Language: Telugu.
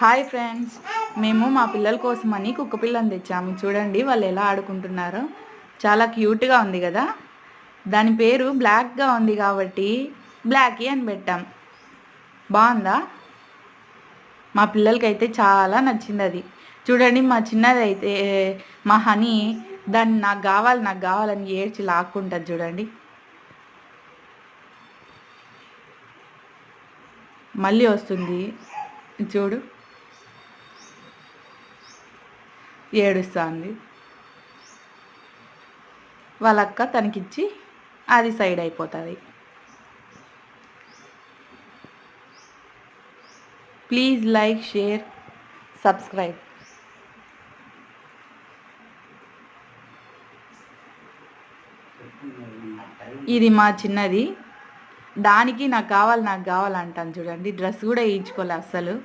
హాయ్ ఫ్రెండ్స్, మేము మా పిల్లల కోసమని కుక్క పిల్లని తెచ్చాము. చూడండి వాళ్ళు ఎలా ఆడుకుంటున్నారో. చాలా క్యూట్గా ఉంది కదా. దాని పేరు బ్లాక్గా ఉంది కాబట్టి బ్లాకీ అని పెట్టాం. బాగుందా? మా పిల్లలకైతే చాలా నచ్చింది అది. చూడండి మా చిన్నది అయితే, మా హనీ, దాన్ని నాకు కావాలని ఏడ్చి లాక్కుంటుంది. చూడండి, మళ్ళీ వస్తుంది. చూడు, ఏడుస్తుంది. వాళ్ళ అక్క తనకిచ్చి అది సైడ్ అయిపోతుంది. Please like, share, subscribe. ఇది మా చిన్నది. దానికి నాకు కావాలంటాను. చూడండి, డ్రెస్ కూడా వేయించుకోలే అస్సలు.